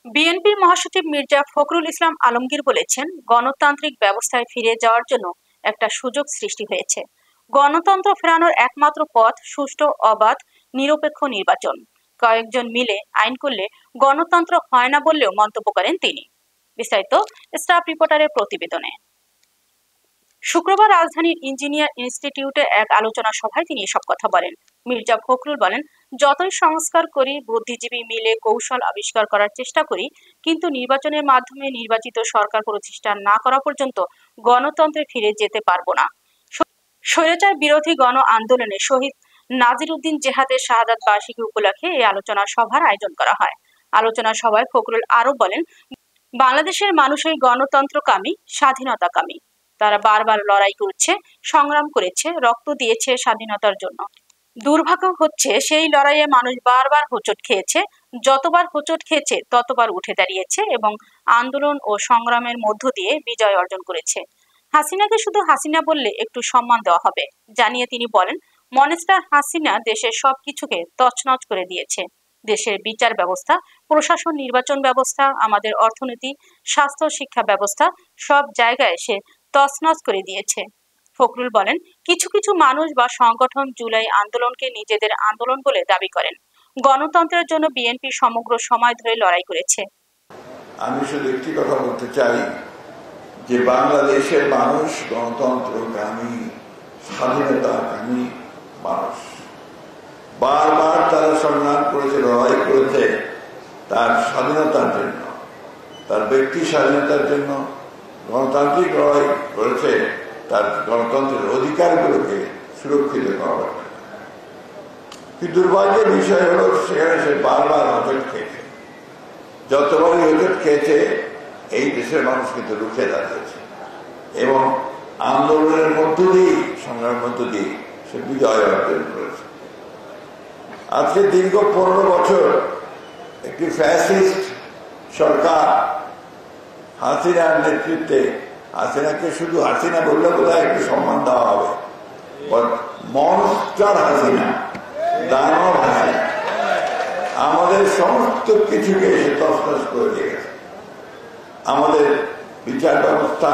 বিএনপির মহাসচিব মির্জা ফখরুল ইসলাম আলমগীর বলেছেন, গণতান্ত্রিক ব্যবস্থায় ফিরে যাওয়ার জন্য একটা সুযোগ সৃষ্টি হয়েছে। গণতন্ত্র ফেরানোর একমাত্র পথ সুষ্ঠু, অবাধ, নিরপেক্ষ নির্বাচন। কয়েকজন মিলে আইন করলে গণতন্ত্র হয় না বললেও মন্তব্য করেন তিনি। বিস্তারিত স্টাফ রিপোর্টারের প্রতিবেদনে। শুক্রবার রাজধানীর ইঞ্জিনিয়ার ইনস্টিটিউটে এক আলোচনা সভায় তিনি এসব কথা বলেন। মির্জা ফখরুল বলেন, যতই সংস্কার করি, বুদ্ধিজীবী মিলে কৌশল আবিষ্কার করার চেষ্টা করি, কিন্তু নির্বাচনের মাধ্যমে নির্বাচিত সরকার প্রতিষ্ঠা না করা পর্যন্ত গণতন্ত্রে ফিরে যেতে পারবো না। স্বৈরাচার বিরোধী গণ আন্দোলনে শহীদ নাজির উদ্দিন জেহাদের শাহাদাত বার্ষিকী উপলক্ষে এই আলোচনা সভার আয়োজন করা হয়। আলোচনা সভায় ফখরুল আরো বলেন, বাংলাদেশের মানুষই গণতন্ত্রকামী, স্বাধীনতাকামী। তারা বারবার লড়াই করছে, সংগ্রাম করেছে, রক্ত দিয়েছে স্বাধীনতার জন্য। দুর্ভাগ্য হচ্ছে, সেই লড়াইয়ে মানুষ বারবার হোঁচট খেয়েছে। যতবার হোঁচট খেয়েছে ততবার উঠে দাঁড়িয়েছে এবং আন্দোলন ও সংগ্রামের মধ্য দিয়ে বিজয় অর্জন করেছে। হাসিনাকে শুধু হাসিনা বললে একটু সম্মান দেওয়া হবে জানিয়ে তিনি বলেন, মনস্টার হাসিনা দেশের সবকিছুকে তছনছ করে দিয়েছে। দেশের বিচার ব্যবস্থা, প্রশাসন, নির্বাচন ব্যবস্থা, আমাদের অর্থনীতি, স্বাস্থ্য, শিক্ষা ব্যবস্থা, সব জায়গায় সে তছনছ করে দিয়েছে। ফখরুল বলেন, কিছু কিছু মানুষ বা সংগঠন জুলাই আন্দোলনকে নিজেদের আন্দোলন বলে দাবি করেন। গণতন্ত্রের জন্য বিএনপি সমগ্র সময় ধরে লড়াই করেছে। আমি শুধু একটি কথা বলতে চাই যে বাংলাদেশের মানুষ গণতন্ত্রকামী, স্বাধীনতাকামী মানুষ। বারবার তারা সংগ্রাম করেছে, লড়াই করেছে তার স্বাধীনতার জন্য, তার ব্যক্তি স্বাধীনতার জন্য। গণতান্ত্রিক লড়াই করেছে তার গণতন্ত্রের অধিকারগুলোকে সুরক্ষিত করার। কিন্তু দুর্ভাগ্যের বিষয় হলো, সেখানে সে বারবার হোঁচট খেয়েছে। যতবারই হোঁচট খেয়েছে, এই দেশের মানুষ কিন্তু রুখে দাঁড়িয়েছে এবং আন্দোলনের মধ্য দিয়ে, সংগ্রামের মধ্য দিয়ে সে বিজয় অর্জন করেছে। আজকে দীর্ঘ 15 বছর একটি ফ্যাসিস্ট সরকার হাসিনার নেতৃত্বে, হাসিনাকে শুধু হাসিনা বললে বোধহয় একটু সম্মান দেওয়া হবে, মনস্টার হাসিনা, দানব হাসিনা আমাদের সমস্ত কিছুকে সে তছনছ করে দিয়েছে। আমাদের বিচার ব্যবস্থা,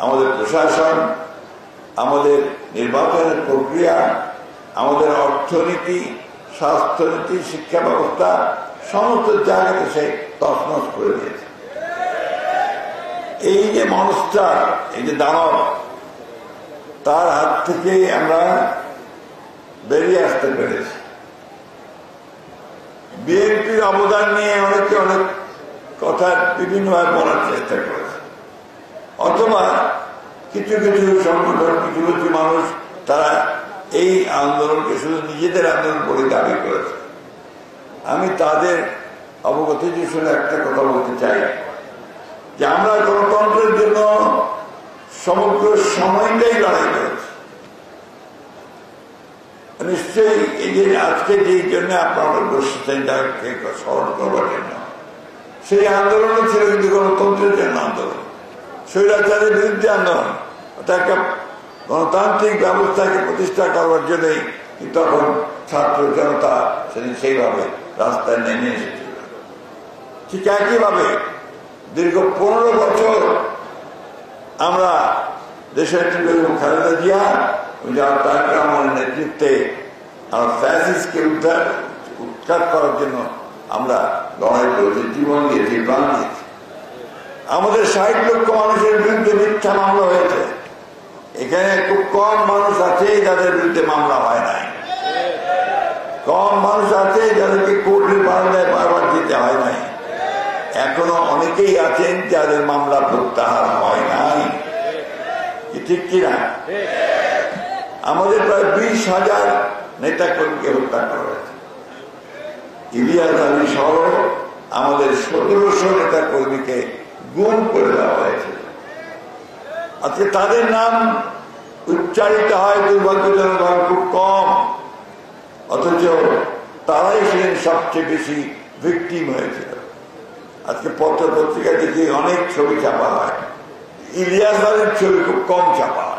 আমাদের প্রশাসন, আমাদের নির্বাচনের প্রক্রিয়া, আমাদের অর্থনীতি, স্বাস্থ্যনীতি, শিক্ষা ব্যবস্থা, সমস্ত জায়গাতে সে তছনছ করে দিয়েছে। এই যে মনস্টার, এই যে দানব, তার হাত থেকে আমরা বেরিয়ে আসতে পেরেছি। বিএনপির অবদান নিয়ে অনেকে অনেক কথা বিভিন্নভাবে বলার চেষ্টা করেছে, অথবা কিছু কিছু সংগঠন, কিছু কিছু মানুষ তারা এই আন্দোলনকে শুধু নিজেদের আন্দোলন বলে দাবি করেছে। আমি তাদের অবগতির শুনে একটা কথা বলতে চাই যে আমরা গণতন্ত্রের জন্য সমগ্র সময়টাই লড়াই করেছি। নিশ্চয়ই এই যে আজকে যেই জন্য আপনারা বসেছেন, যাকে স্মরণ করবার জন্য, সেই আন্দোলন ছিল কিন্তু গণতন্ত্রের জন্য আন্দোলন, স্বৈরাচারের বিরুদ্ধে আন্দোলন, অর্থাৎ একটা গণতান্ত্রিক ব্যবস্থাকে প্রতিষ্ঠা করবার জন্যই তখন ছাত্র জনতা সেদিন সেইভাবে রাস্তায় নেমে এসেছিল। ঠিক একইভাবে দীর্ঘ 15 বছর আমরা দেশের খালেদা জিয়া, তারেক রহমানের নেতৃত্বে আমরা ফ্যাসিস্টকে উৎখাত করার জন্য আমরা লড়াই করেছি, জীবন দিয়েছি, প্রাণ দিয়েছি। আমাদের 60 লক্ষ মানুষের বিরুদ্ধে মিথ্যা মামলা হয়েছে। এখানে খুব কম মানুষ আছে যাদের বিরুদ্ধে মামলা হয় নাই, কম মানুষ আছে যাদেরকে কোর্টের বারান্দায় বারবার দিতে হয় নাই। এখনো অনেকেই আছেন যাদের মামলা প্রত্যাহার হয় নাই, ঠিক কিনা? আমাদের প্রায় 20,000 নেতা কর্মীকে হত্যা করা হয়েছে। ইলিয়াস আলী সহ আমাদের 1700 নেতা কর্মীকে গুম করে দেওয়া হয়েছে। আজকে তাদের নাম উচ্চারিত হয় দুর্ভাগ্যজনকভাবে খুব কম, অথচ তারাই ছিলেন সবচেয়ে বেশি ভিকটিম হয়েছিল। আজকে পত্র পত্রিকা দেখি অনেক ছবি ছাপা হয়, ইলিয়াস আলীর ছবি খুব কম ছাপা হয়।